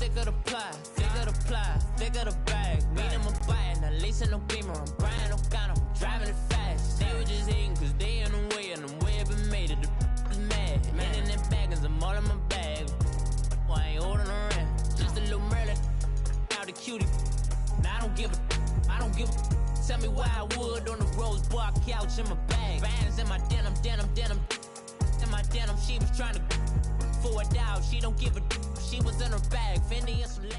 thick of the pie, thick of the ply, thick of the bag. Meet him a bite, now Lisa no beamer. I'm Brian O'Connor, driving it fast. They were just hating cause they in the way, and the way I've been made it. The is mad. Man in that bag, cause I'm all in my bag. Well, I ain't holding around. Just a little Merlin, out the cutie. Now I don't give a. Tell me why I would on the rose bar couch in my bag. Bands in my denim. In my denim, she was trying to for it out. She don't give a. She was in her bag. Fendi and Soleil.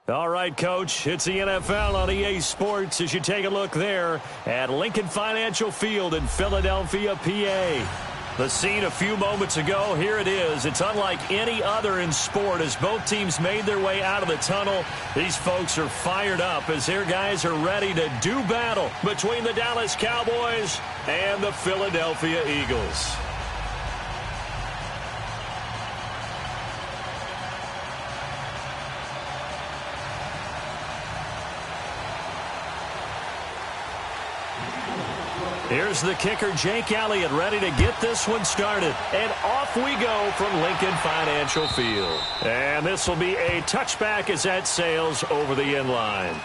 All right, Coach, it's the NFL on EA Sports as you take a look there at Lincoln Financial Field in Philadelphia, PA. The scene a few moments ago, here it is. It's unlike any other in sport as both teams made their way out of the tunnel. These folks are fired up as their guys are ready to do battle between the Dallas Cowboys and the Philadelphia Eagles. Here's the kicker, Jake Elliott, ready to get this one started. And off we go from Lincoln Financial Field. And this will be a touchback as that sails over the end line.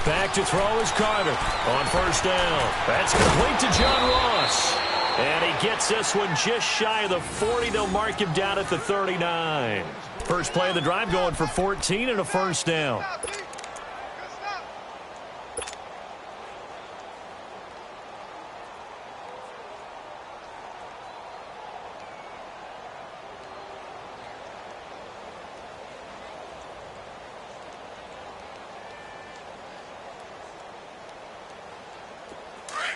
Back to throw is Carter on first down. That's complete to John Ross. And he gets this one just shy of the 40. They'll mark him down at the 39. First play of the drive going for 14 and a first down.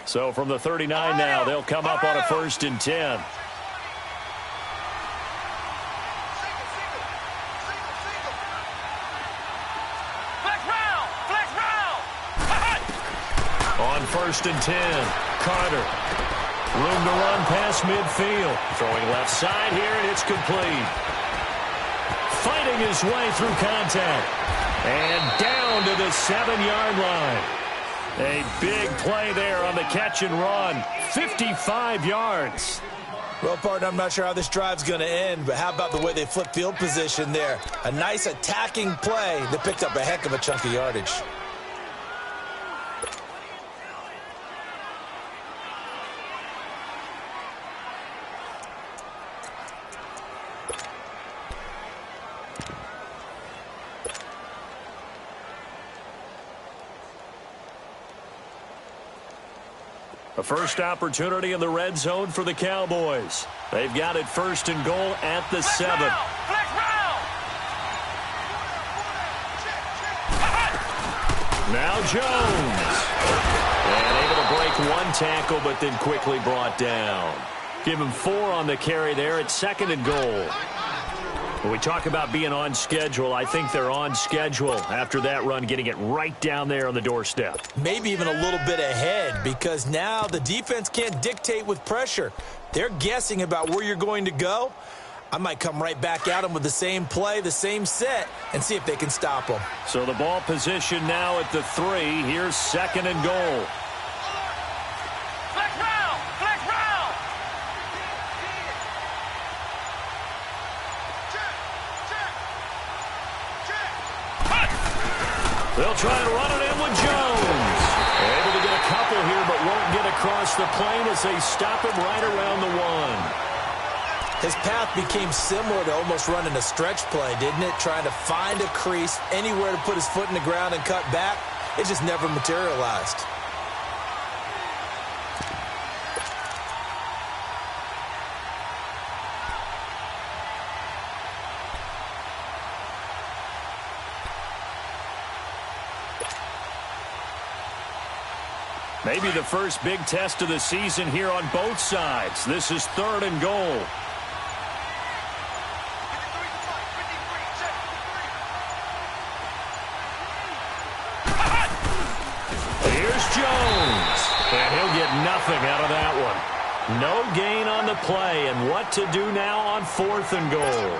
So from the 39 now, they'll come up on a 1st and 10. On 1st and 10, Carter. Room to run past midfield. Throwing left side here, and it's complete. Fighting his way through contact. And down to the 7-yard line. A big play there on the catch and run. 55 yards. Well, partner, I'm not sure how this drive's going to end, but how about the way they flip field position there? A nice attacking play that picked up a heck of a chunk of yardage. A first opportunity in the red zone for the Cowboys. They've got it 1st and goal at the 7. Now Jones. And able to break one tackle, but then quickly brought down. Give him 4 on the carry there at 2nd and goal. When we talk about being on schedule, I think they're on schedule after that run, getting it right down there on the doorstep. Maybe even a little bit ahead, because now the defense can't dictate with pressure. They're guessing about where you're going to go. I might come right back at them with the same play, the same set, and see if they can stop them. So the ball position now at the 3. Here's 2nd and goal. They'll try and run it in with Jones. Able to get a couple here, but won't get across the plane as they stop him right around the 1. His path became similar to almost running a stretch play, didn't it? Trying to find a crease, anywhere to put his foot in the ground and cut back. It just never materialized. Maybe the first big test of the season here on both sides. This is 3rd and goal. Here's Jones. And he'll get nothing out of that one. No gain on the play. And what to do now on 4th and goal?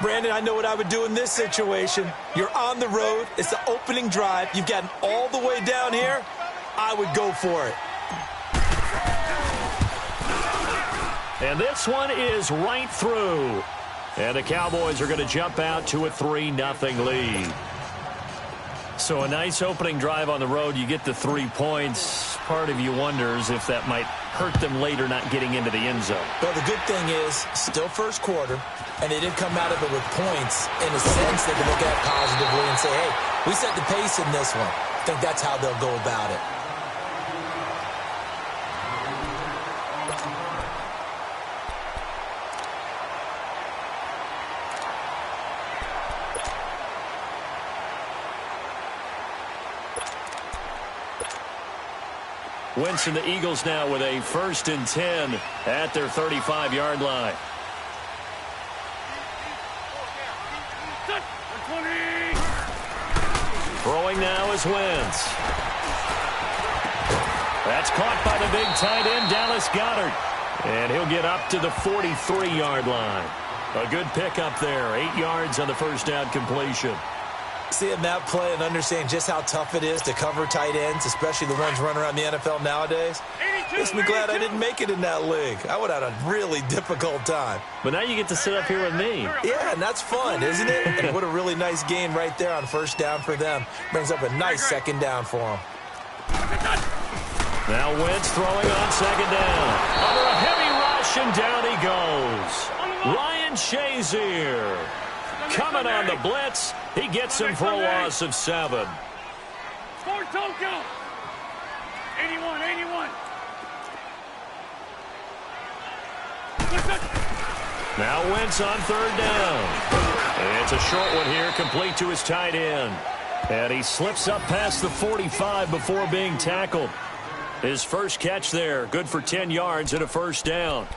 Brandon, I know what I would do in this situation. You're on the road. It's the opening drive. You've gotten all the way down here. I would go for it. And this one is right through. And the Cowboys are going to jump out to a 3-0 lead. So a nice opening drive on the road. You get the 3 points. Part of you wonders if that might hurt them later not getting into the end zone. Well, the good thing is, still first quarter, and they did come out of it with points. In a sense, they can look at it positively and say, hey, we set the pace in this one. I think that's how they'll go about it. Wentz and the Eagles now with a 1st and 10 at their 35-yard line. Throwing now is Wentz. That's caught by the big tight end, Dallas Goedert. And he'll get up to the 43-yard line. A good pickup there. 8 yards on the first down completion. Seeing that play and understanding just how tough it is to cover tight ends, especially the ones running around the NFL nowadays, makes me glad I didn't make it in that league. I would have had a really difficult time. But now you get to sit up here with me. Yeah, and that's fun, isn't it? And what a really nice gain right there on 1st down for them. Brings up a nice 2nd down for them. Now Wentz throwing on 2nd down. Under a heavy rush, and down he goes. Ryan Shazier coming on the blitz. He gets him for a loss of 7. Score Tokyo. 81. Now Wentz on 3rd down. And it's a short one here, complete to his tight end. And he slips up past the 45 before being tackled. His first catch there, good for 10 yards and a 1st down.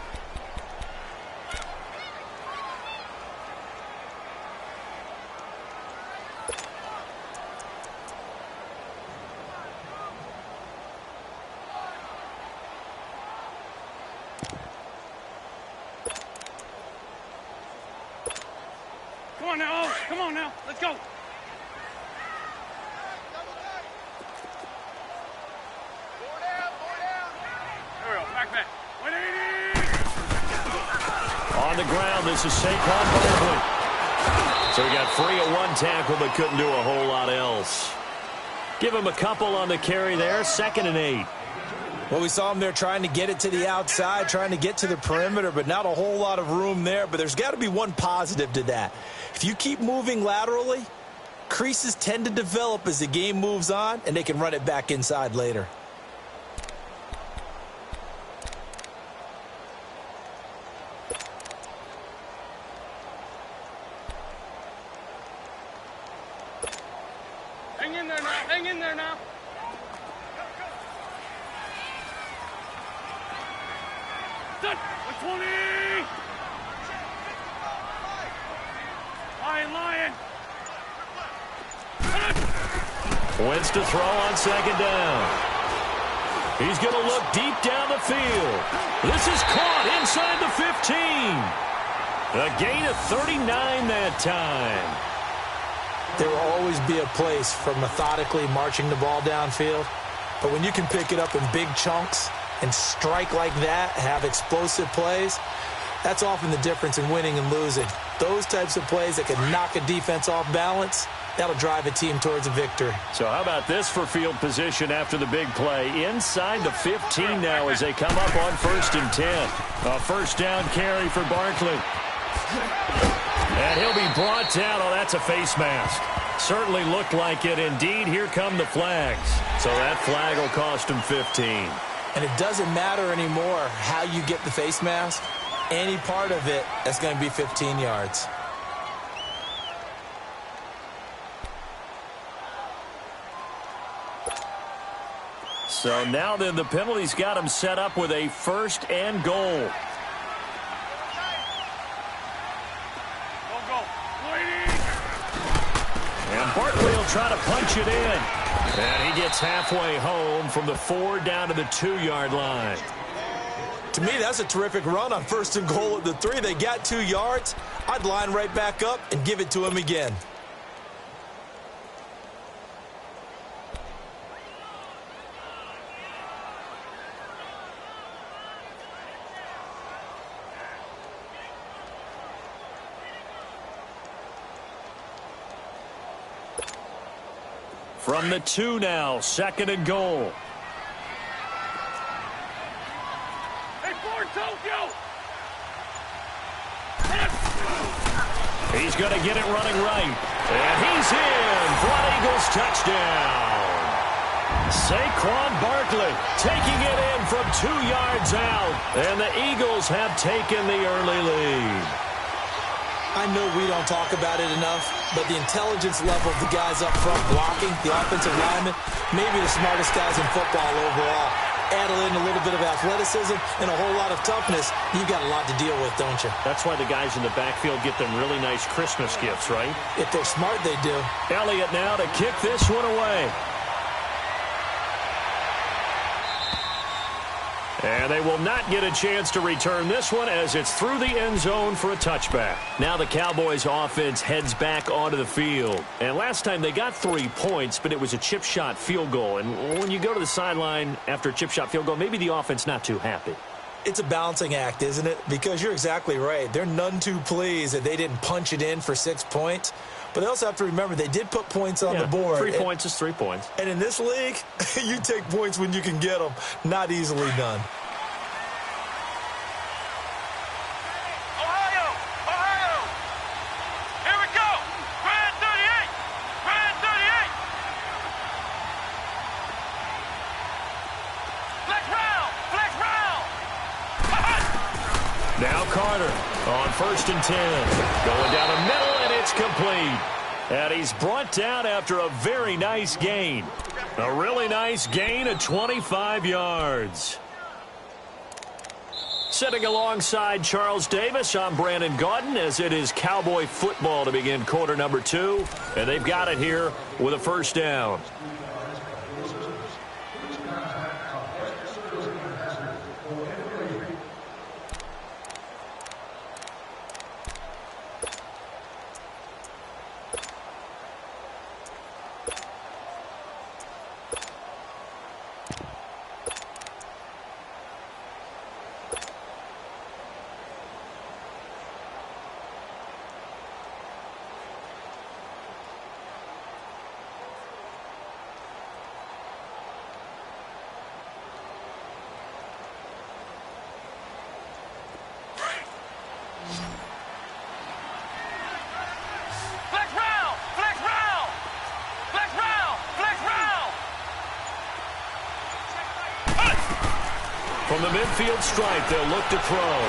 Come on now. Let's go. There we go. Back. 180. On the ground, this is Saquon Barkley. So he got free of 1 tackle, but couldn't do a whole lot else. Give him a couple on the carry there. 2nd and 8. Well, we saw him there trying to get it to the outside, trying to get to the perimeter, but not a whole lot of room there. But there's got to be one positive to that. If you keep moving laterally, creases tend to develop as the game moves on, and they can run it back inside later. Hang in there now. Set. 120. Lion. Wentz to throw on 2nd down. He's going to look deep down the field. This is caught inside the 15. A gain of 39 that time. There will always be a place for methodically marching the ball downfield. But when you can pick it up in big chunks and strike like that, have explosive plays, that's often the difference in winning and losing. Those types of plays that can knock a defense off balance, that'll drive a team towards a victory. So how about this for field position after the big play? Inside the 15 now as they come up on 1st and 10. A 1st down carry for Barkley. And he'll be brought down. Oh, that's a face mask. Certainly looked like it. Indeed, here come the flags. So that flag will cost him 15. And it doesn't matter anymore how you get the face mask. Any part of it, that's going to be 15 yards. So now then the penalty's got him set up with a 1st and goal. Go. Waiting. And Barkley will try to punch it in. And he gets halfway home from the 4 down to the 2-yard line. To me, that's a terrific run on 1st and goal at the 3. They got 2 yards. I'd line right back up and give it to him again. From the 2 now, 2nd and goal. Hey, Ford, Tokyo! He's going to get it running right. And he's in for an Eagles touchdown. Saquon Barkley taking it in from 2 yards out. And the Eagles have taken the early lead. I know we don't talk about it enough, but the intelligence level of the guys up front blocking, the offensive linemen, maybe the smartest guys in football overall. Add in a little bit of athleticism and a whole lot of toughness, you've got a lot to deal with, don't you? That's why the guys in the backfield get them really nice Christmas gifts, right? If they're smart, they do. Elliott now to kick this one away. And they will not get a chance to return this one as it's through the end zone for a touchback. Now the Cowboys offense heads back onto the field. And last time they got 3 points, but it was a chip shot field goal. And when you go to the sideline after a chip shot field goal, maybe the offense not too happy. It's a balancing act, isn't it? Because you're exactly right. They're none too pleased that they didn't punch it in for 6 points. But they also have to remember they did put points on the board. 3 points is 3 points. And in this league, you take points when you can get them. Not easily done. Ohio! Here we go! Grand 38! Grand 38! Flex round! Now Carter on 1st and 10. Going down the middle, and it's complete. And he's brought down after a very nice gain. A really nice gain of 25 yards. Sitting alongside Charles Davis, I'm Brandon Gaudin, as it is Cowboy football to begin quarter number 2. And they've got it here with a 1st down. From the midfield stripe, they'll look to throw.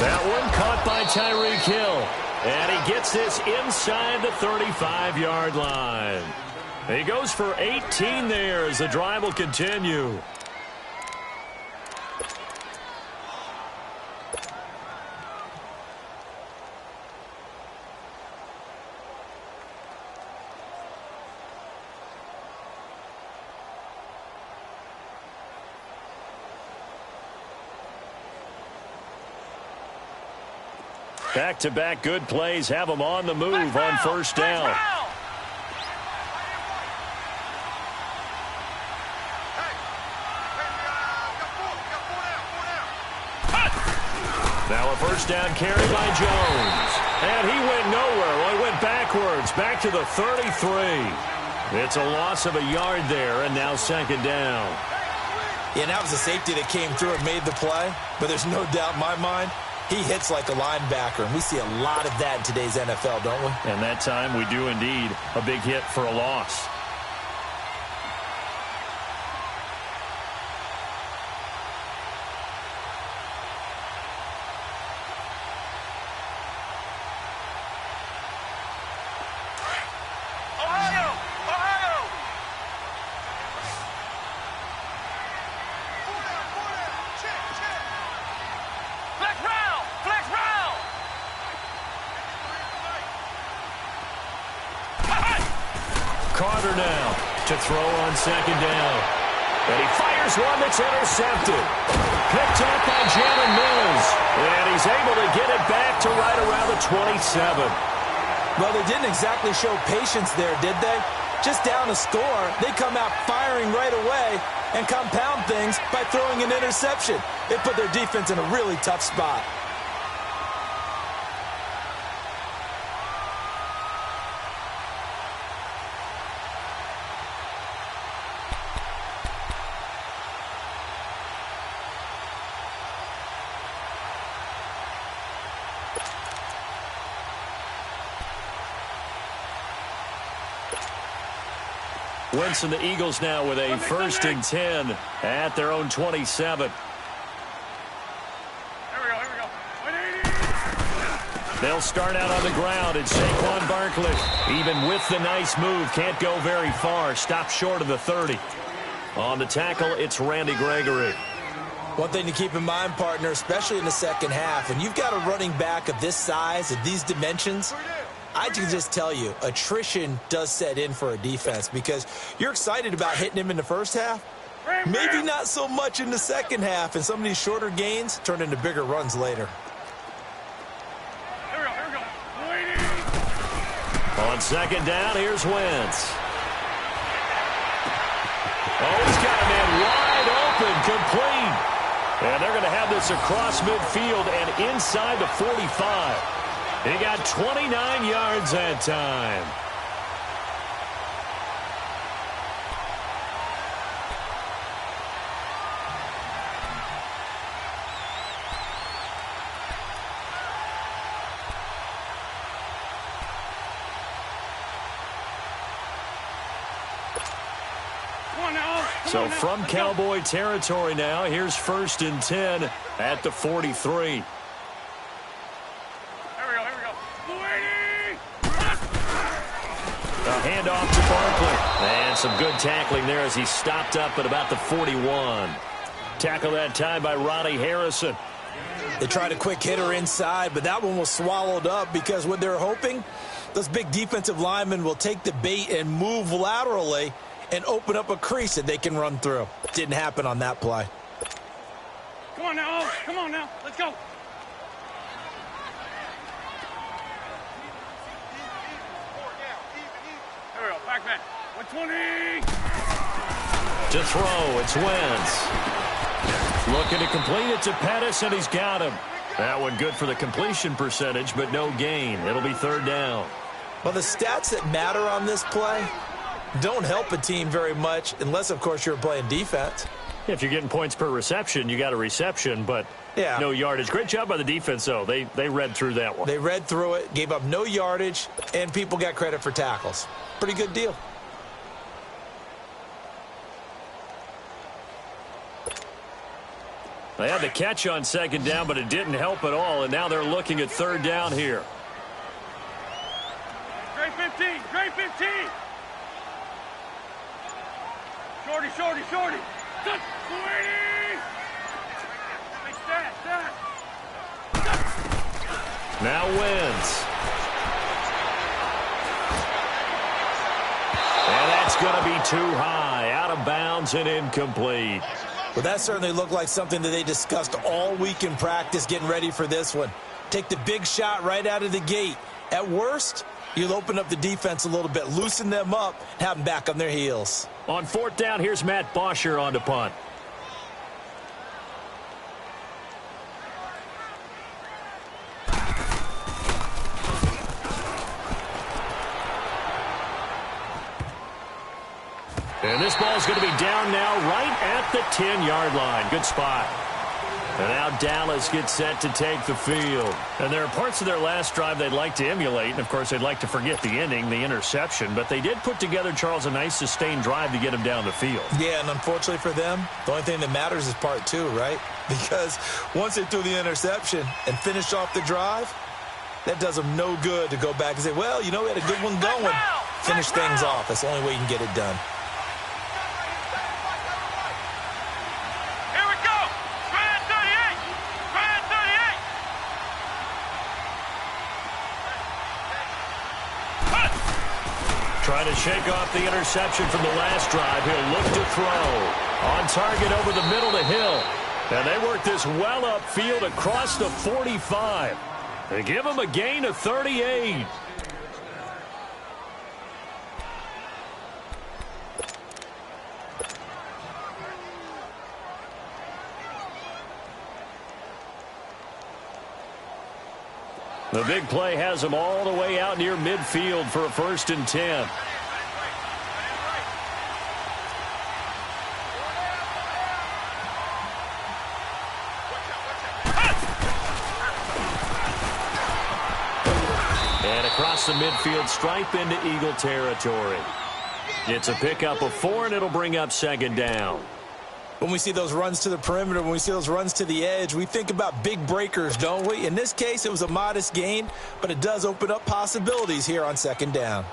That one caught by Tyreek Hill. And he gets this inside the 35-yard line. He goes for 18 there as the drive will continue. Back-to-back good plays have them on the move on 1st down. Now a 1st down carry by Jones. And he went nowhere. Well, he went backwards, back to the 33. It's a loss of a yard there, and now 2nd down. Yeah, and that was a safety that came through and made the play. But there's no doubt in my mind, he hits like a linebacker, and we see a lot of that in today's NFL, don't we? And that time we do indeed. A big hit for a loss. to throw on second down. And he fires one that's intercepted. Picked up by Jalen Mills. And he's able to get it back to right around the 27. Well, they didn't exactly show patience there, did they? Just down a score, they come out firing right away and compound things by throwing an interception. It put their defense in a really tough spot. Winston, the Eagles now with a 1st and 10 at their own 27. They'll start out on the ground, and Saquon Barkley, even with the nice move, can't go very far. Stopped short of the 30. On the tackle, it's Randy Gregory. One thing to keep in mind, partner, especially in the second half, when you've got a running back of this size, of these dimensions, I can just tell you, attrition does set in for a defense because you're excited about hitting him in the first half. Maybe not so much in the second half, and some of these shorter gains turn into bigger runs later. Here we go. On second down, here's Wentz. Oh, he's got a man wide open, complete. And they're going to have this across midfield and inside the 45. He got 29 yards that time. So from Cowboy territory now, here's 1st and 10 at the 43. A handoff to Barkley. And some good tackling there as he stopped up at about the 41. Tackle that time by Ronnie Harrison. They tried a quick hitter inside, but that one was swallowed up because what they're hoping, those big defensive linemen will take the bait and move laterally and open up a crease that they can run through. Didn't happen on that play. Come on now. Come on now. Let's go. Back man. 120. To throw, it's Wentz. Looking to complete it to Pettis, and he's got him. That one good for the completion percentage, but no gain. It'll be 3rd down. Well, the stats that matter on this play don't help a team very much unless, of course, you're playing defense. If you're getting points per reception, you got a reception, but no yardage. Great job by the defense, though. They read through that one. They read through it, gave up no yardage, and people got credit for tackles. Pretty good deal. They had the catch on second down, but it didn't help at all, and now they're looking at 3rd down here. Great 15. Great 15. Shorty. Good. 20. Hey, stat. Now Wentz. And that's going to be too high. Out of bounds and incomplete. Well, that certainly looked like something that they discussed all week in practice getting ready for this one. Take the big shot right out of the gate. At worst, you'll open up the defense a little bit, loosen them up, have them back on their heels. On 4th down, here's Matt Bosher on the punt. And this ball's going to be down now right at the 10-yard line. Good spot. And now Dallas gets set to take the field. And there are parts of their last drive they'd like to emulate. And, of course, they'd like to forget the ending, the interception. But they did put together, Charles, a nice sustained drive to get him down the field. Yeah, and unfortunately for them, the only thing that matters is part 2, right? Because once they threw the interception and finished off the drive, that does them no good to go back and say, well, you know, we had a good one going. Finish things off. That's the only way you can get it done. Trying to shake off the interception from the last drive. He'll look to throw. On target over the middle to Hill. And they work this well upfield across the 45. They give him a gain of 38. The big play has him all the way out near midfield for a 1st and 10. And across the midfield stripe into Eagle territory. It's a pickup of 4, and it'll bring up 2nd down. When we see those runs to the perimeter, when we see those runs to the edge, we think about big breakers, don't we? In this case, it was a modest gain, but it does open up possibilities here on 2nd down.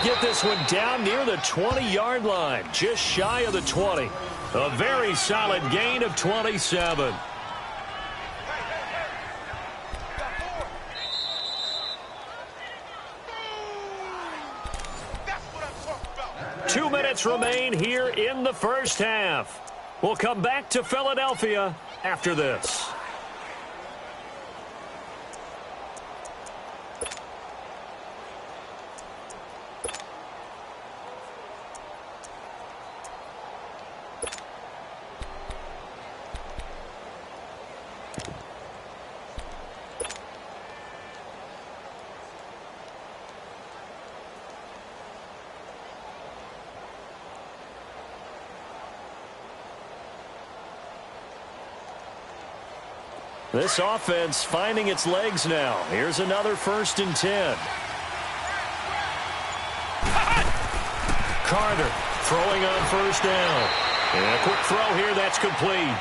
Get this one down near the 20-yard line, just shy of the 20. A very solid gain of 27. Two minutes remain here in the first half. We'll come back to Philadelphia after this. This offense finding its legs now. Here's another 1st and 10. Carter throwing on 1st down. And a quick throw here, that's complete.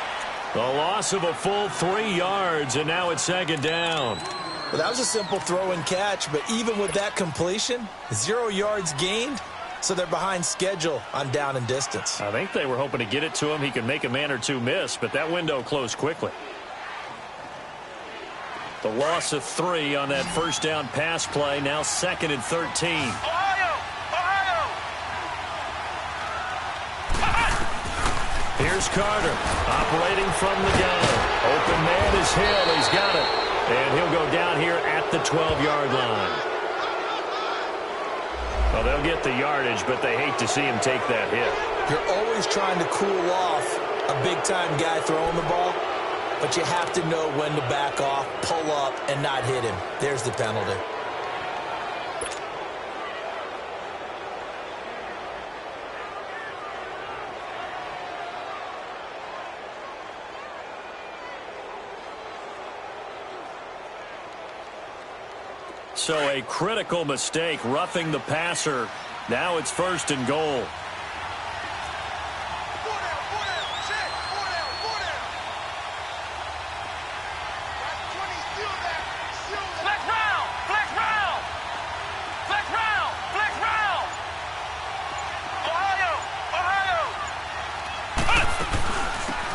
The loss of a full 3 yards, and now it's 2nd down. Well, that was a simple throw and catch, but even with that completion, 0 yards gained, so they're behind schedule on down and distance. I think they were hoping to get it to him. He could make a man or two miss, but that window closed quickly. The loss of 3 on that 1st down pass play, now 2nd and 13. Ohio! Here's Carter, operating from the gun. Open man is Hill. He's got it. And he'll go down here at the 12-yard line. Well, they'll get the yardage, but they hate to see him take that hit. You're always trying to cool off a big-time guy throwing the ball, but you have to know when to back off, pull up, and not hit him. There's the penalty. So a critical mistake, roughing the passer. Now it's 1st and goal.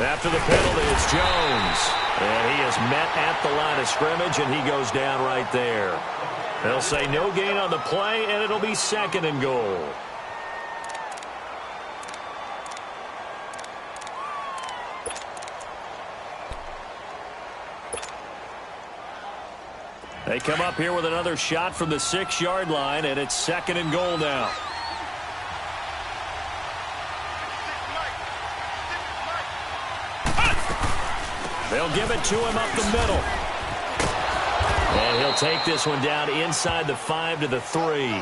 After the penalty, it's Jones. And he is met at the line of scrimmage, and he goes down right there. They'll say no gain on the play, and it'll be 2nd and goal. They come up here with another shot from the 6-yard line, and it's 2nd and goal now. They'll give it to him up the middle. And he'll take this one down inside the 5 to the 3.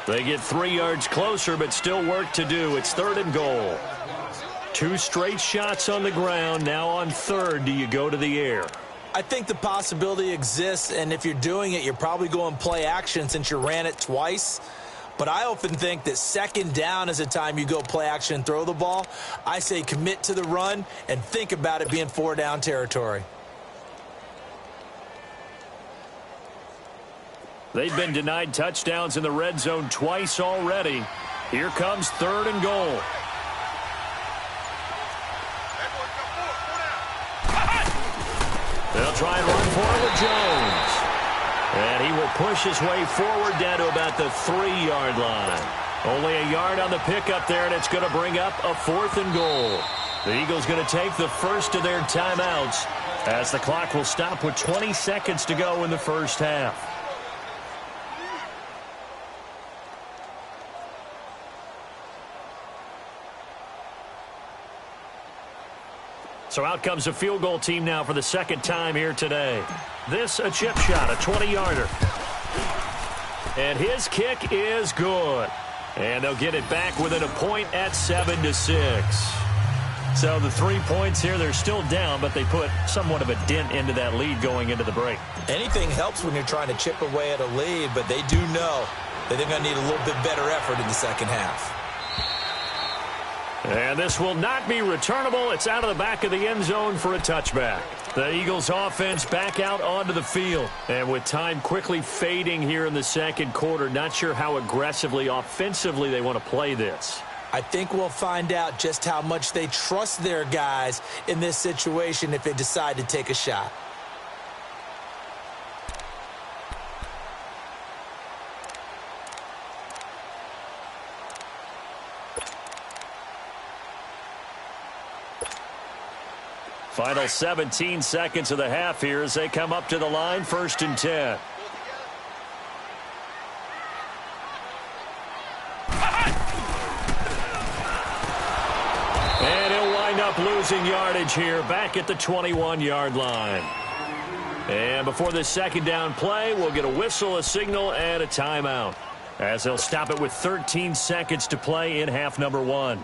They get 3 yards closer, but still work to do. It's 3rd and goal. 2 straight shots on the ground. Now on 3rd, do you go to the air? I think the possibility exists, and if you're doing it, you're probably going play action since you ran it twice. But I often think that second down is a time you go play action and throw the ball. I say commit to the run and think about it being 4-down territory. They've been denied touchdowns in the red zone twice already. Here comes 3rd and goal. They'll try and run for it with Jones. And he will push his way forward down to about the 3-yard line. Only a yard on the pickup there, and it's going to bring up a 4th and goal. The Eagles going to take the first of their timeouts as the clock will stop with 20 seconds to go in the first half. So out comes a field goal team now for the second time here today. This a chip shot, a 20-yarder. And his kick is good. And they'll get it back within a point at 7-6. So the 3 points here, they're still down, but they put somewhat of a dent into that lead going into the break. Anything helps when you're trying to chip away at a lead, but they do know that they're going to need a little bit better effort in the second half. And this will not be returnable. It's out of the back of the end zone for a touchback. The Eagles offense back out onto the field. And with time quickly fading here in the second quarter, not sure how aggressively, offensively they want to play this. I think we'll find out just how much they trust their guys in this situation if they decide to take a shot. Final 17 seconds of the half here as they come up to the line, 1st and 10. And he'll wind up losing yardage here back at the 21-yard line. And before this second down play, we'll get a whistle, a signal, and a timeout as they'll stop it with 13 seconds to play in half number 1.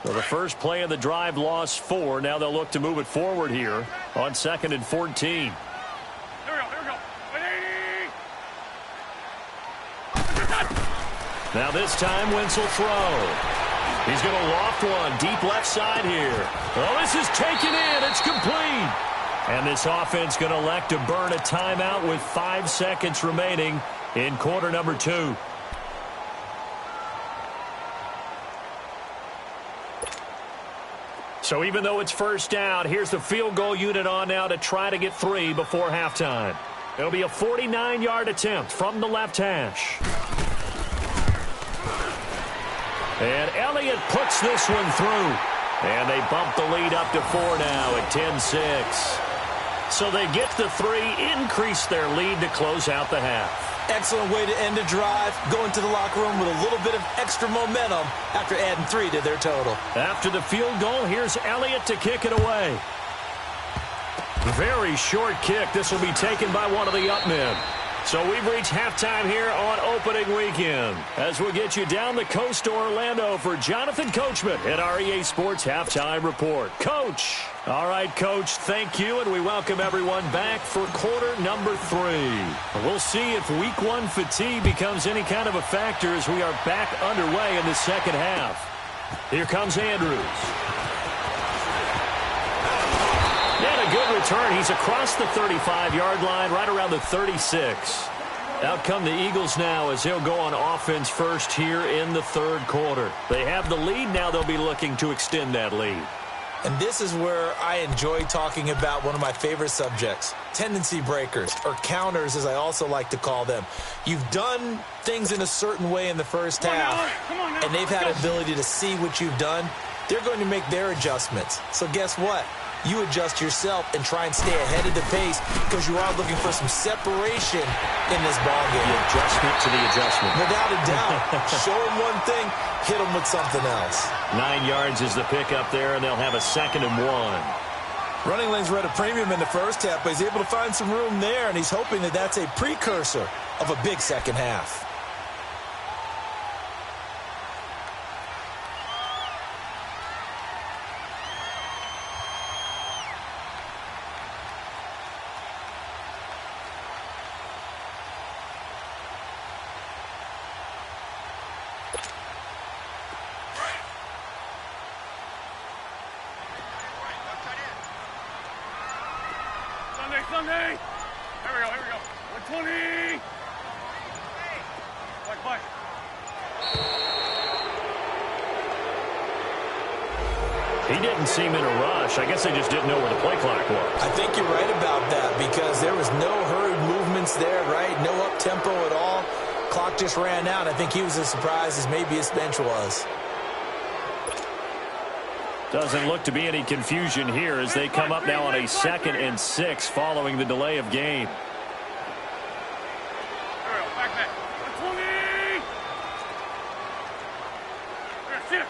So the first play of the drive lost 4. Now they'll look to move it forward here on 2nd and 14. Here we go. Now this time Wentz will throw. He's going to loft one deep left side here. Oh, this is taken in. It's complete. And this offense going to elect to burn a timeout with 5 seconds remaining in quarter number 2. So even though it's first down, here's the field goal unit on now to try to get 3 before halftime. It'll be a 49-yard attempt from the left hash. And Elliott puts this one through. And they bump the lead up to 4 now at 10-6. So they get the 3, increase their lead to close out the half. Excellent way to end a drive, go into the locker room with a little bit of extra momentum after adding 3 to their total. After the field goal, here's Elliott to kick it away. Very short kick. This will be taken by one of the up men. So we've reached halftime here on opening weekend. As we'll get you down the coast to Orlando for Jonathan Coachman at our EA Sports Halftime Report. Coach. All right, Coach, thank you, and we welcome everyone back for quarter number 3. We'll see if week 1 fatigue becomes any kind of a factor as we are back underway in the second half. Here comes Andrews. And a good return. He's across the 35-yard line, right around the 36. Out come the Eagles now as they'll go on offense first here in the third quarter. They have the lead. Now they'll be looking to extend that lead. And this is where I enjoy talking about one of my favorite subjects, tendency breakers, or counters as I also like to call them. You've done things in a certain way in the first half, and they've had ability to see what you've done. They're going to make their adjustments. So guess what? You adjust yourself and try and stay ahead of the pace because you are looking for some separation in this ballgame. The adjustment to the adjustment. Without a doubt. Show them one thing, hit them with something else. 9 yards is the pickup there, and they'll have a 2nd and 1. Running lanes were at a premium in the first half, but he's able to find some room there, and he's hoping that that's a precursor of a big second half. Sunday, Sunday. Here we go. 120. Back. He didn't seem in a rush. I guess they just didn't know where the play clock was. I think you're right about that because there was no hurried movements there, right? No up-tempo at all. Clock just ran out. I think he was as surprised as maybe his bench was. Doesn't look to be any confusion here as they come up now on a 2nd and 6 following the delay of game. Back. 120. Here,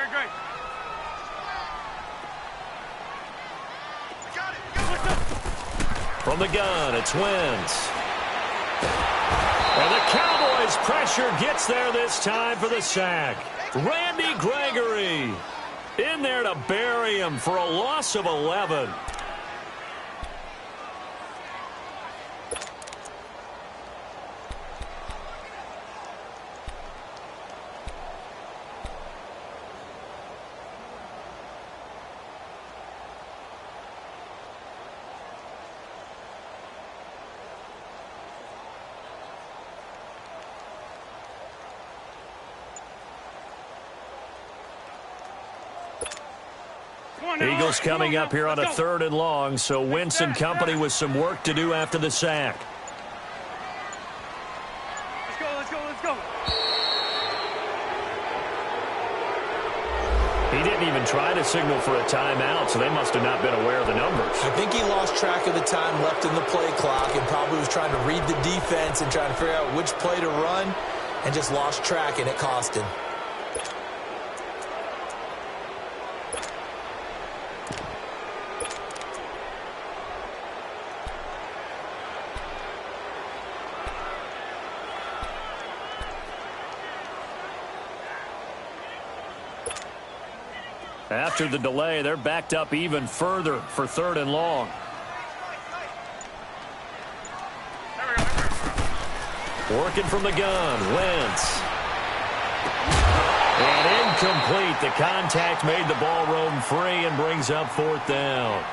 Great. From the gun, it's Wentz. And the Cowboys' pressure gets there this time for the sack. Randy Gregory in there to bury him for a loss of 11. Eagles coming up here on a 3rd and long, so Wentz and company with some work to do after the sack. Let's go. He didn't even try to signal for a timeout, so they must have not been aware of the numbers. I think he lost track of the time left in the play clock and probably was trying to read the defense and trying to figure out which play to run and just lost track, and it cost him. After the delay, they're backed up even further for 3rd and long. Working from the gun, Wentz. And incomplete. The contact made the ball roam free and brings up 4th down.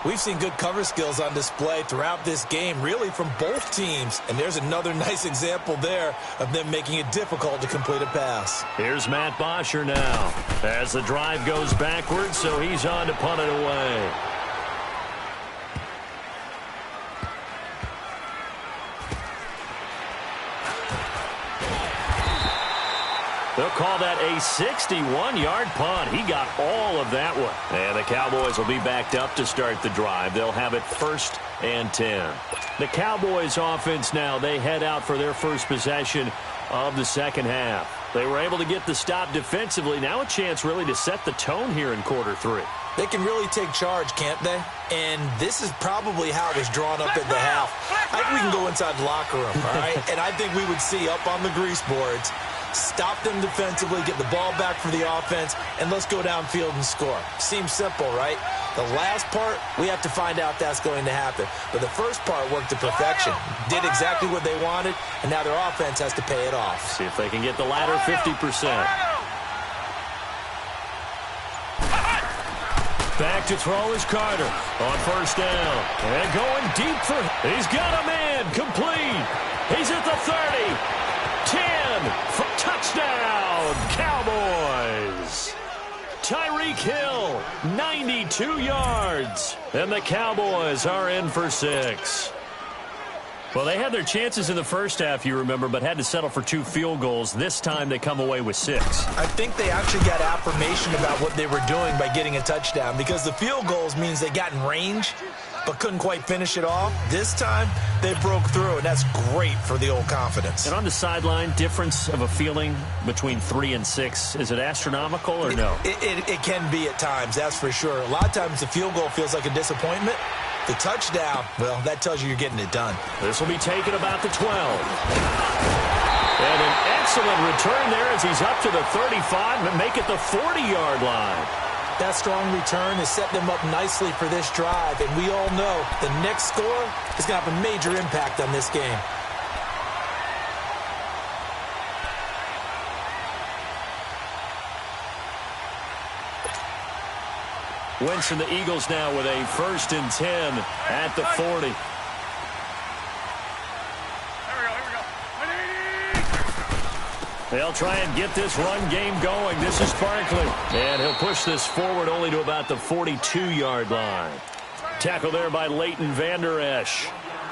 We've seen good cover skills on display throughout this game, really from both teams. And there's another nice example there of them making it difficult to complete a pass. Here's Matt Bosher now as the drive goes backwards, so he's on to punt it away. They'll call that a 61-yard punt. He got all of that one. And the Cowboys will be backed up to start the drive. They'll have it 1st and 10. The Cowboys offense now, they head out for their first possession of the 2nd half. They were able to get the stop defensively. Now a chance really to set the tone here in quarter 3. They can really take charge, can't they? And this is probably how it was drawn up at the half. I think we can go inside the locker room, all right? And I think we would see up on the grease boards, stop them defensively, get the ball back for the offense, and let's go downfield and score. Seems simple, right? The last part, we have to find out that's going to happen. But the first part worked to perfection. Did exactly what they wanted, and now their offense has to pay it off. See if they can get the latter 50%. Back to throw is Carter on 1st down. And going deep for... He's got a man. Complete. He's at the 30. 10. For touchdown. Cowboys. Tyreek Hill, 92 yards. And the Cowboys are in for 6. Well, they had their chances in the first half, you remember, but had to settle for 2 field goals. This time they come away with 6. I think they actually got affirmation about what they were doing by getting a touchdown because the field goals means they got in range but couldn't quite finish it off. This time they broke through, and that's great for the old confidence. And on the sideline, difference of a feeling between 3 and 6, is it astronomical or no? It can be at times, that's for sure. A lot of times the field goal feels like a disappointment. The touchdown, well, that tells you you're getting it done. This will be taken about the 12. And an excellent return there as he's up to the 35 and make it the 40-yard line. That strong return has set them up nicely for this drive, and we all know the next score is going to have a major impact on this game. Wentz and the Eagles now with a 1st and 10 at the 40. They'll try and get this run game going. This is Barkley. And he'll push this forward only to about the 42-yard line. Tackle there by Leighton Vander Esch.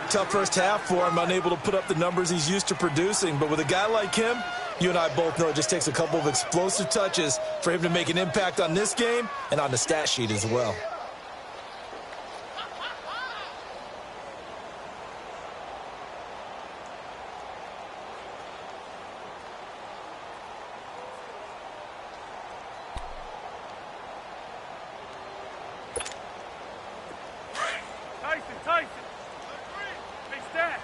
Tough first half for him, unable to put up the numbers he's used to producing. But with a guy like him, you and I both know it just takes a couple of explosive touches for him to make an impact on this game and on the stat sheet as well. Tyson. Hey, stat.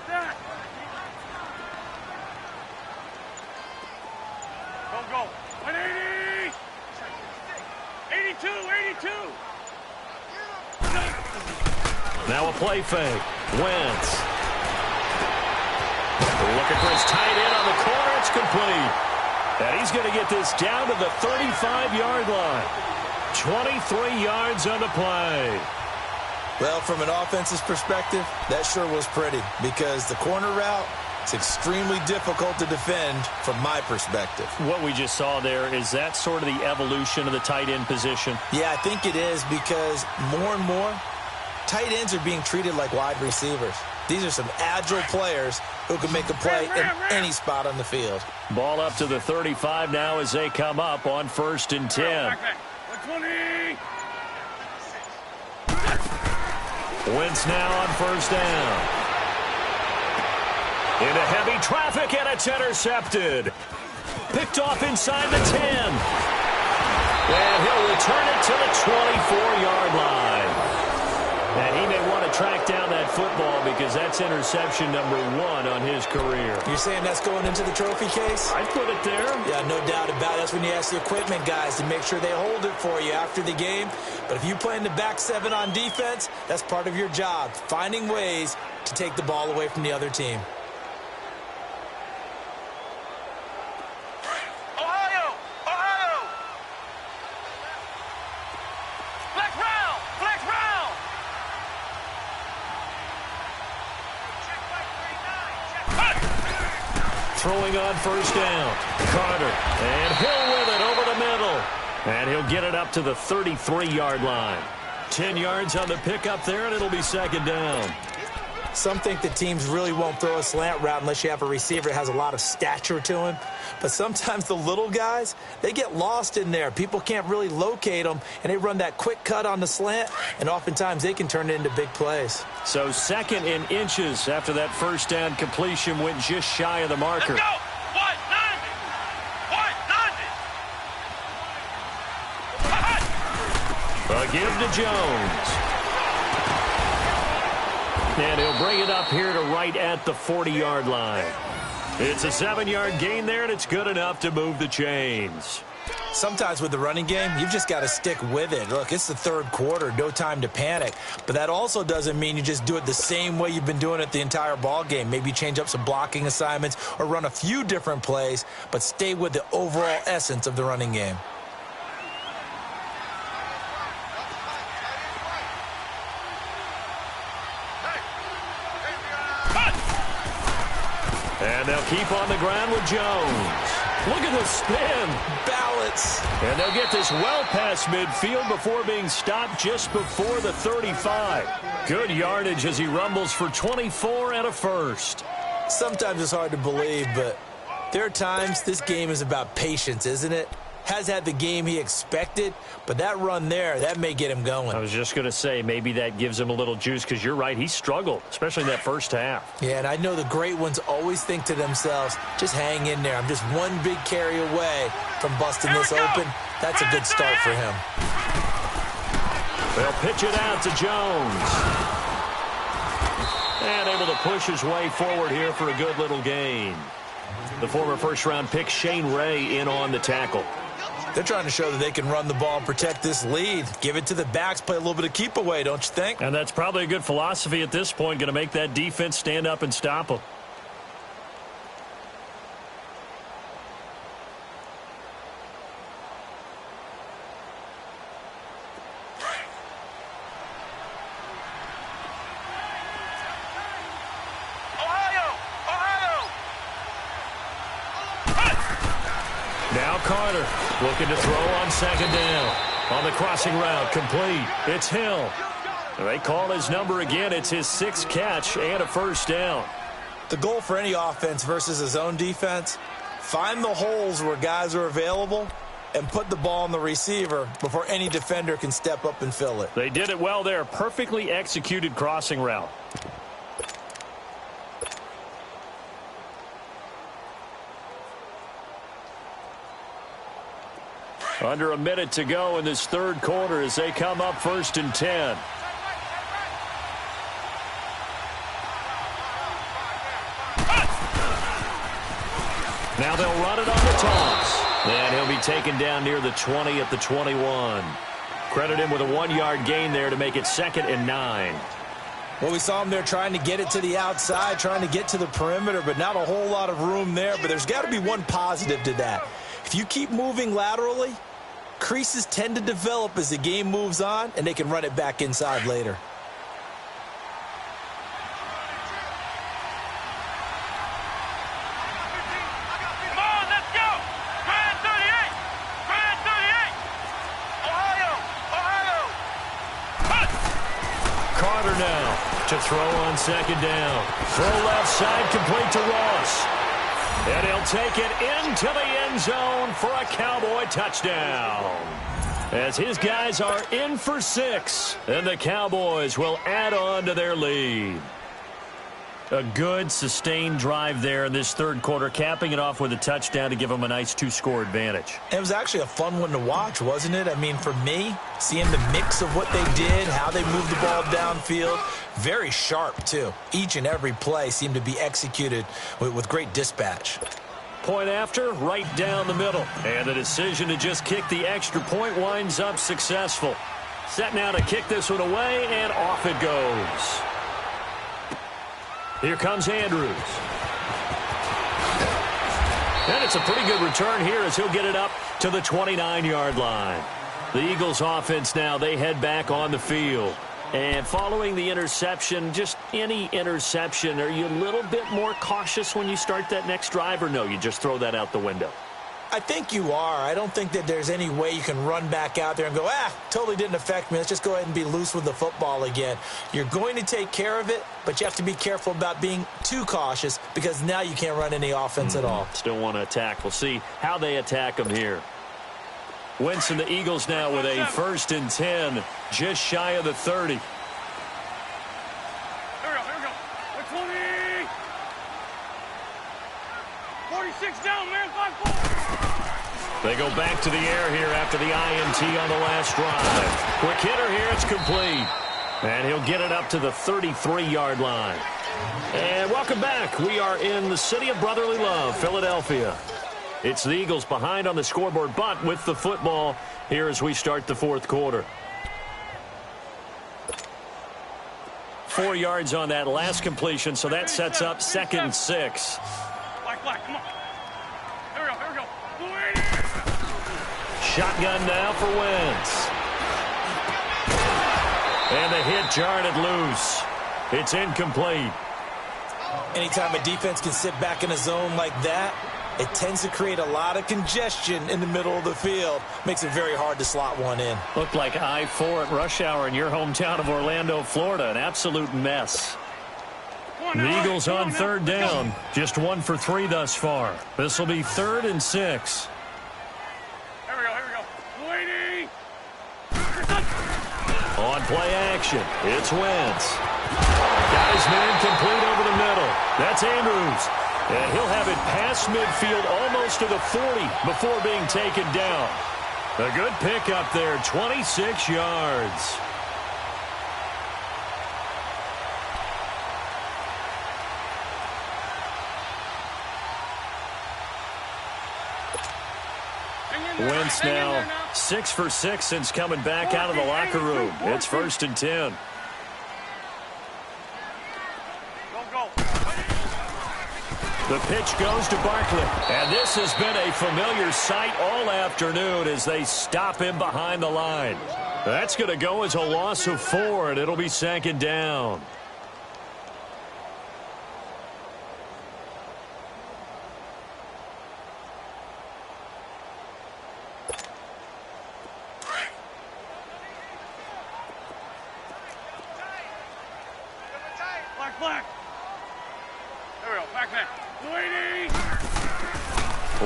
Don't go. 180. 82. Now a play fake. Wentz. Looking for his tight end on the corner. It's complete. And he's going to get this down to the 35-yard line. 23 yards on the play. Well, from an offensive perspective, that sure was pretty because the corner route is extremely difficult to defend from my perspective. What we just saw there, is that sort of the evolution of the tight end position? Yeah, I think it is because more and more, tight ends are being treated like wide receivers. These are some agile players who can make a play in any spot on the field. Ball up to the 35 now as they come up on 1st and 10. Back. 120. Wentz now on 1st down. Into heavy traffic, and it's intercepted. Picked off inside the 10. And he'll return it to the 24-yard line. And he may want to track down that football because that's interception number 1 on his career. You're saying that's going into the trophy case? I'd put it there. Yeah, no doubt about it. That's when you ask the equipment guys to make sure they hold it for you after the game. But if you play in the back 7 on defense, that's part of your job, finding ways to take the ball away from the other team. Ohio. Flex round. Throwing on 1st down. Carter. And Hill with it over the middle. And he'll get it up to the 33-yard line. 10 yards on the pickup there, and it'll be 2nd down. Some think that teams really won't throw a slant route unless you have a receiver that has a lot of stature to him. But sometimes the little guys, they get lost in there. People can't really locate them, and they run that quick cut on the slant, and oftentimes they can turn it into big plays. So 2nd in inches after that 1st down completion went just shy of the marker. Let's go. 190. A give to Jones. And he'll bring it up here to right at the 40-yard line. It's a 7-yard gain there, and it's good enough to move the chains. Sometimes with the running game, you've just got to stick with it. Look, it's the 3rd quarter, no time to panic. But that also doesn't mean you just do it the same way you've been doing it the entire ball game. Maybe change up some blocking assignments or run a few different plays, but stay with the overall essence of the running game. And they'll keep on the ground with Jones. Look at the spin. Balance. And they'll get this well past midfield before being stopped just before the 35. Good yardage as he rumbles for 24 and a 1st. Sometimes it's hard to believe, but there are times this game is about patience, isn't it? Has had the game he expected, but that run there, that may get him going. I was just going to say, maybe that gives him a little juice because you're right, he struggled, especially in that 1st half. Yeah, and I know the great ones always think to themselves, just hang in there. I'm just one big carry away from busting this open. That's a good start for him. They'll pitch it out to Jones. And able to push his way forward here for a good little gain. The former 1st-round pick, Shane Ray, in on the tackle. They're trying to show that they can run the ball and protect this lead. Give it to the backs, play a little bit of keep away, don't you think? And that's probably a good philosophy at this point, going to make that defense stand up and stop them. Carter looking to throw on second down. On the crossing route, complete. It's Hill. They call his number again. It's his 6th catch and a first down. The goal for any offense versus a zone defense, find the holes where guys are available and put the ball on the receiver before any defender can step up and fill it. They did it well there. Perfectly executed crossing route. Under a minute to go in this third quarter as they come up 1st and 10. Now they'll run it on the toss. And he'll be taken down near the 20 at the 21. Credit him with a 1-yard gain there to make it 2nd and 9. Well, we saw him there trying to get it to the outside, trying to get to the perimeter, but not a whole lot of room there. But there's got to be one positive to that. If you keep moving laterally, creases tend to develop as the game moves on, and they can run it back inside later. To throw on second down. Throw left side, complete to Ross. And he'll take it into the end zone for a Cowboy touchdown. As his guys are in for 6, and the Cowboys will add on to their lead. A good, sustained drive there in this third quarter, capping it off with a touchdown to give them a nice 2-score advantage. It was actually a fun one to watch, wasn't it? I mean, for me, seeing the mix of what they did, how they moved the ball downfield, very sharp, too. Each and every play seemed to be executed with great dispatch. Point after, right down the middle. And the decision to just kick the extra point winds up successful. Set now to kick this one away, and off it goes. Here comes Andrews. And it's a pretty good return here as he'll get it up to the 29-yard line. The Eagles offense now, they head back on the field. And following the interception, just any interception, are you a little bit more cautious when you start that next drive, or no, you just throw that out the window? I think you are. I don't think that there's any way you can run back out there and go, totally didn't affect me. Let's just go ahead and be loose with the football again. You're going to take care of it, but you have to be careful about being too cautious because now you can't run any offense at all. Still want to attack. We'll see how they attack them here. Wentz and the Eagles now with a 1st and 10, just shy of the 30. Here we go. 20. 46 down, man. 5-4. They go back to the air here after the INT on the last drive. Quick hitter here, it's complete. And he'll get it up to the 33-yard line. And welcome back. We are in the city of brotherly love, Philadelphia. It's the Eagles behind on the scoreboard, but with the football here as we start the fourth quarter. 4 yards on that last completion, so that sets up 2nd and 6. Black, come on. Here we go. Shotgun now for Wentz. And the hit jarred it loose. It's incomplete. Anytime a defense can sit back in a zone like that, it tends to create a lot of congestion in the middle of the field. Makes it very hard to slot one in. Looked like I-4 at rush hour in your hometown of Orlando, Florida. An absolute mess. The Eagles on 3rd down. Just 1 for 3 thus far. This will be 3rd and 6. Here we go. Waiting. On play action, it's Wentz. Got his man complete over the middle. That's Andrews. And he'll have it past midfield almost to the 40 before being taken down. A good pickup there, 26 yards. Wentz now 6 for 6 since coming back out of the locker room. It's 1st and 10. The pitch goes to Barkley. And this has been a familiar sight all afternoon as they stop him behind the line. That's going to go as a loss of 4, and it'll be 2nd down.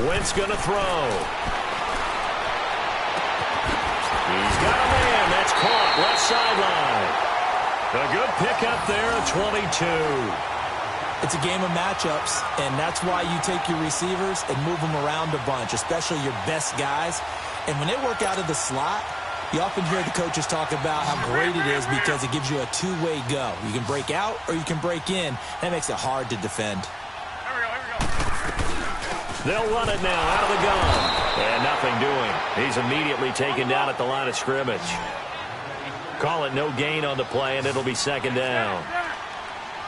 Wentz going to throw. He's got a man. That's caught. Left sideline. A good pickup there at 22. It's a game of matchups, and that's why you take your receivers and move them around a bunch, especially your best guys. And when they work out of the slot, you often hear the coaches talk about how great it is because it gives you a two-way go. You can break out or you can break in. That makes it hard to defend. They'll run it now out of the gun. And nothing doing. He's immediately taken down at the line of scrimmage. Call it no gain on the play, and it'll be second down.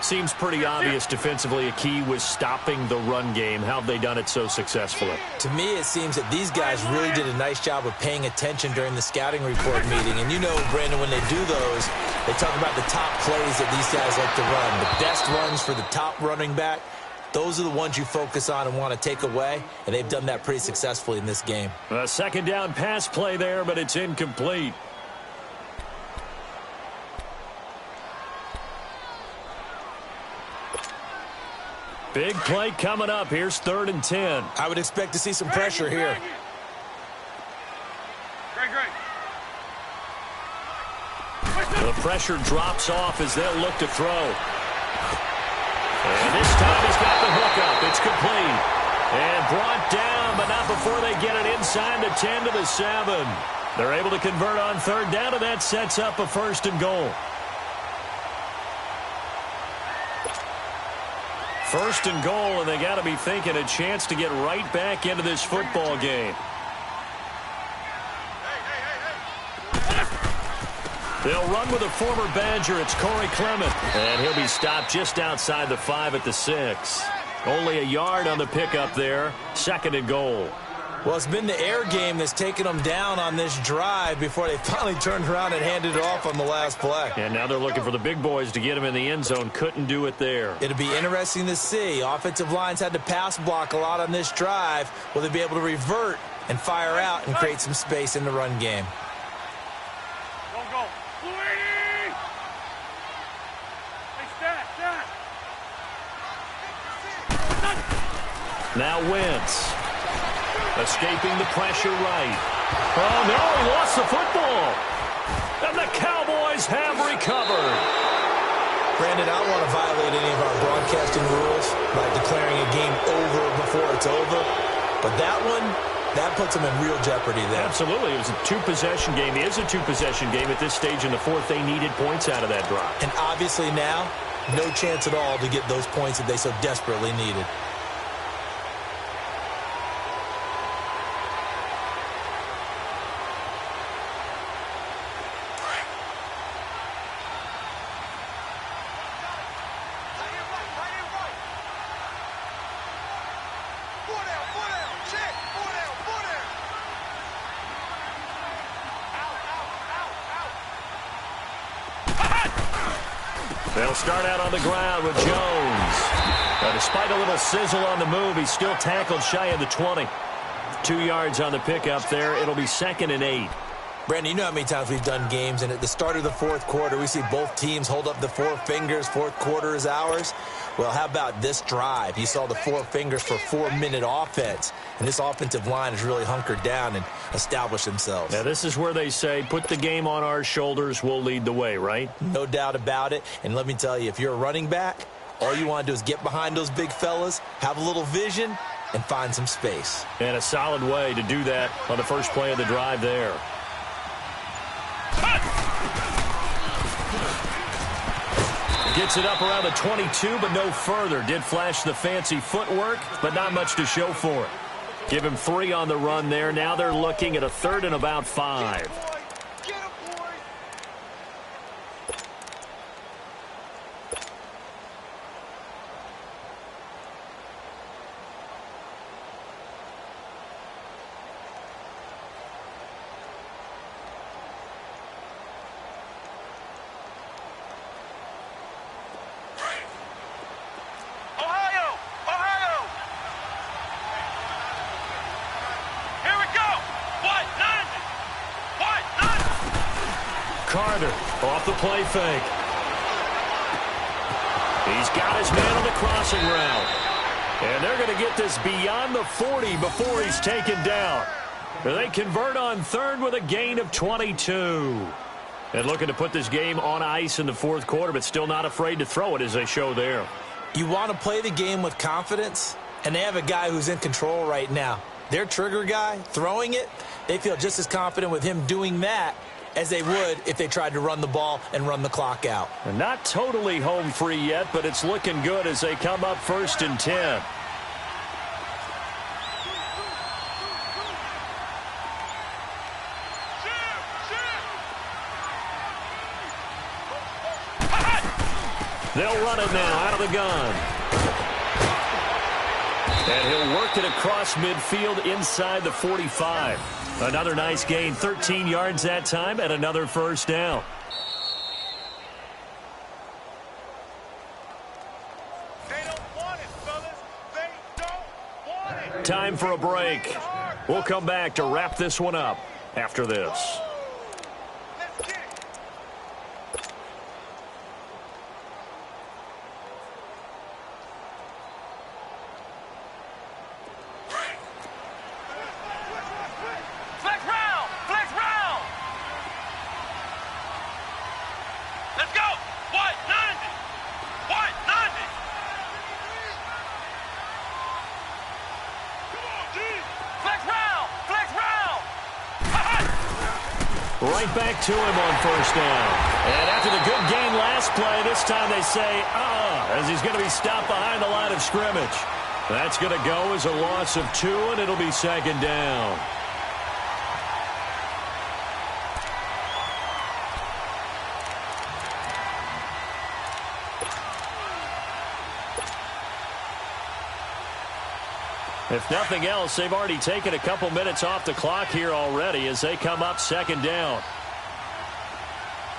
Seems pretty obvious defensively a key was stopping the run game. How have they done it so successfully? To me, it seems that these guys really did a nice job of paying attention during the scouting report meeting. And you know, Brandon, when they do those, they talk about the top plays that these guys like to run. The best runs for the top running back. Those are the ones you focus on and want to take away, and they've done that pretty successfully in this game. A second down pass play there, but it's incomplete. Big play coming up. Here's 3rd and 10. I would expect to see some pressure here. The pressure drops off as they'll look to throw. And this time he's got the hook up. It's complete. And brought down, but not before they get it inside the 10 to the 7. They're able to convert on 3rd down, and that sets up a 1st and goal. 1st and goal, and they got to be thinking a chance to get right back into this football game. They'll run with a former Badger. It's Corey Clement. And he'll be stopped just outside the 5 at the 6. Only a yard on the pickup there. 2nd and goal. Well, it's been the air game that's taken them down on this drive before they finally turned around and handed it off on the last play. And now they're looking for the big boys to get him in the end zone. Couldn't do it there. It'll be interesting to see. Offensive lines had to pass block a lot on this drive. Will they be able to revert and fire out and create some space in the run game? Now Wentz. Escaping the pressure right. Oh, no, he lost the football. And the Cowboys have recovered. Brandon, I don't want to violate any of our broadcasting rules by declaring a game over before it's over. But that one, that puts them in real jeopardy there. Absolutely. It was a two-possession game. It is a two-possession game at this stage in the 4th. They needed points out of that drive. And obviously now, no chance at all to get those points that they so desperately needed. They'll start out on the ground with Jones. Despite a little sizzle on the move, he's still tackled shy of the 20. 2 yards on the pickup there. It'll be 2nd and 8. Brandon, you know how many times we've done games, and at the start of the 4th quarter, we see both teams hold up the 4 fingers. 4th quarter is ours. Well, how about this drive? You saw the 4 fingers for 4-minute offense, and this offensive line has really hunkered down and established themselves. Now, this is where they say, put the game on our shoulders, we'll lead the way, right? No doubt about it. And let me tell you, if you're a running back, all you want to do is get behind those big fellas, have a little vision, and find some space. And a solid way to do that on the first play of the drive there. Gets it up around the 22, but no further. Did flash the fancy footwork, but not much to show for it. Give him 3 on the run there. Now they're looking at a 3rd and about 5. Carter off the play fake. He's got his man on the crossing route. And they're going to get this beyond the 40 before he's taken down. They convert on third with a gain of 22. And looking to put this game on ice in the fourth quarter, but still not afraid to throw it as they show there. You want to play the game with confidence, and they have a guy who's in control right now. Their trigger guy, throwing it, they feel just as confident with him doing that as they would if they tried to run the ball and run the clock out. And not totally home free yet, but it's looking good as they come up 1st and 10. They'll run it now out of the gun. And he'll work it across midfield inside the 45. Another nice gain, 13 yards that time, and another first down. They don't want it, fellas. They don't want it. Time for a break. We'll come back to wrap this one up after this. Right back to him on first down. And after the good gain last play, this time they say, as he's going to be stopped behind the line of scrimmage. That's going to go as a loss of 2, and it'll be 2nd down. If nothing else, they've already taken a couple minutes off the clock here already as they come up 2nd down.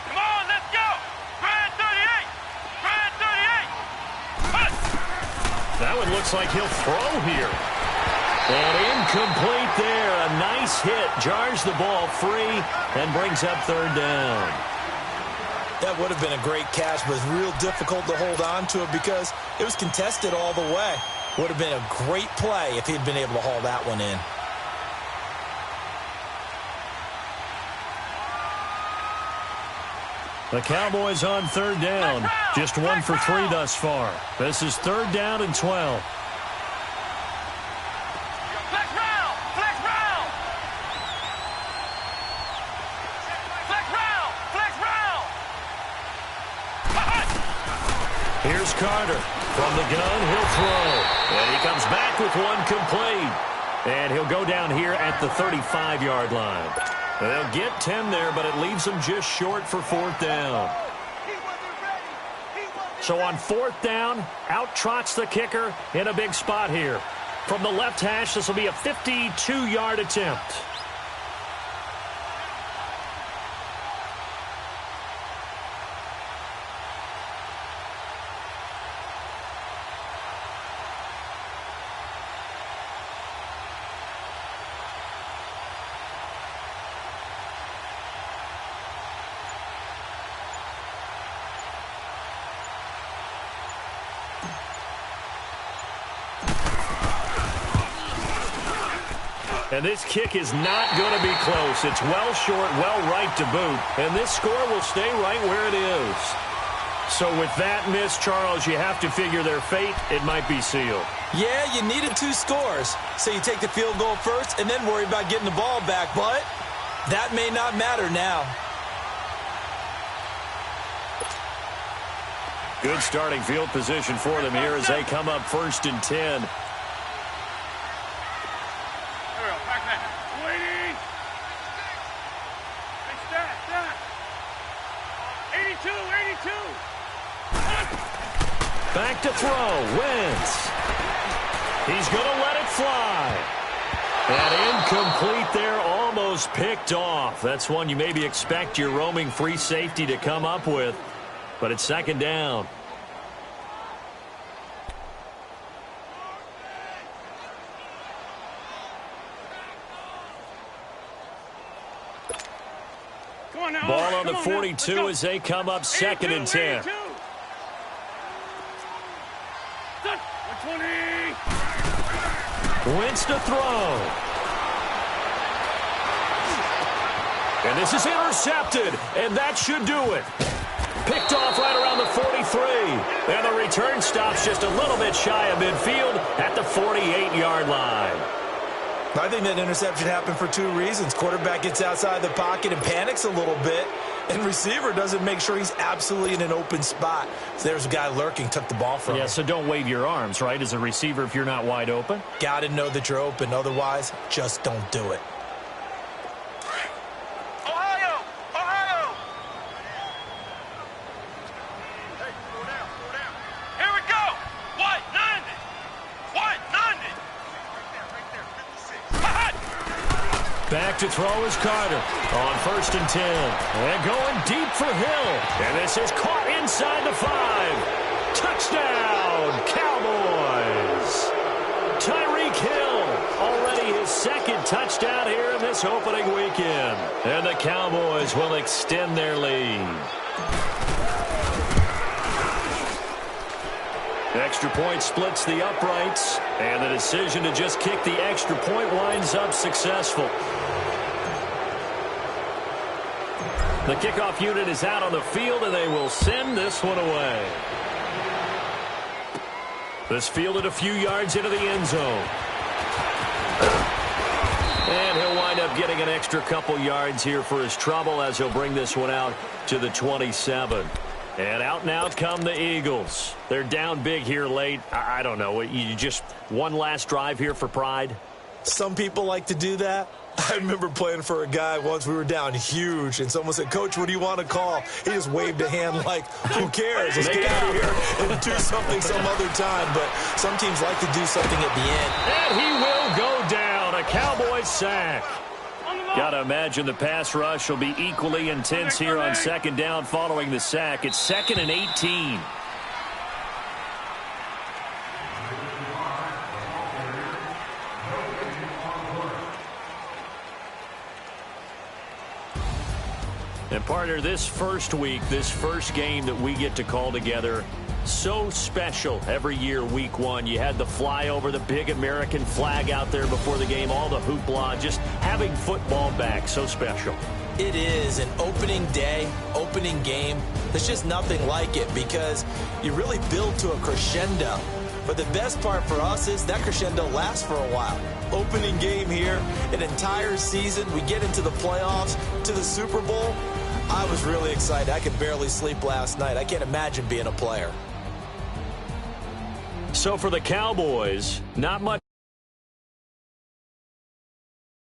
Come on, let's go! Brad 38! Brad 38! Push! That one looks like he'll throw here. And incomplete there. A nice hit. Jars the ball free and brings up 3rd down. That would have been a great catch, but it's real difficult to hold on to it because it was contested all the way. Would have been a great play if he'd been able to haul that one in. The Cowboys on 3rd down. Just 1 for 3 thus far. This is 3rd down and 12. Flex round! Flex round! Flex round! Flex round! Here's Carter. From the gun, he'll throw. And he comes back with one complete. And he'll go down here at the 35-yard line. They'll get 10 there, but it leaves them just short for 4th down. So on 4th down, out trots the kicker in a big spot here. From the left hash, this will be a 52-yard attempt. And this kick is not going to be close. It's well short, well right to boot. And this score will stay right where it is. So with that miss, Charles, you have to figure their fate. It might be sealed. Yeah, you needed 2 scores. So you take the field goal first and then worry about getting the ball back. But that may not matter now. Good starting field position for them here as they come up 1st and 10. Back to throw. Wentz. He's going to let it fly. And incomplete there, almost picked off. That's one you maybe expect your roaming free safety to come up with. But it's 2nd down. Ball on the 42 as they come up 2nd and 10. 120. Wentz to throw. And this is intercepted, and that should do it. Picked off right around the 43. And the return stops just a little bit shy of midfield at the 48-yard line. I think that interception happened for two reasons. Quarterback gets outside the pocket and panics a little bit, and receiver doesn't make sure he's absolutely in an open spot. So there's a guy lurking, took the ball from him. Yeah, so don't wave your arms, right, as a receiver if you're not wide open. Got to know that you're open. Otherwise, just don't do it. Ohio! Ohio! Hey, slow down, slow down. Here we go! What? 90! What? 90! Right there, 56. Back to throw is Carter on 1st and 10. And going deep for Hill. And this is caught inside the 5. Touchdown, Cowboys. Tyreek Hill, already his second touchdown here in this opening weekend. And the Cowboys will extend their lead. Extra point splits the uprights, and the decision to just kick the extra point winds up successful. The kickoff unit is out on the field, and they will send this one away. This fielded a few yards into the end zone. And he'll wind up getting an extra couple yards here for his trouble as he'll bring this one out to the 27. And out now come the Eagles. They're down big here late. I don't know. You just one last drive here for pride? Some people like to do that. I remember playing for a guy once. We were down huge, and someone said, "Coach, what do you want to call?" He just waved a hand like, who cares? Let's get out of here and do something some other time. But some teams like to do something at the end. And he will go down. A Cowboys sack. Got to imagine the pass rush will be equally intense here on 2nd down following the sack. It's 2nd and 18. And partner, this first week, this first game that we get to call together, so special every year, week 1. You had the flyover, the big American flag out there before the game, all the hoopla, just having football back, so special. It is an opening day, opening game. There's just nothing like it because you really build to a crescendo. But the best part for us is that crescendo lasts for a while. Opening game here, an entire season. We get into the playoffs, to the Super Bowl. I was really excited. I could barely sleep last night. I can't imagine being a player. So for the Cowboys, not much.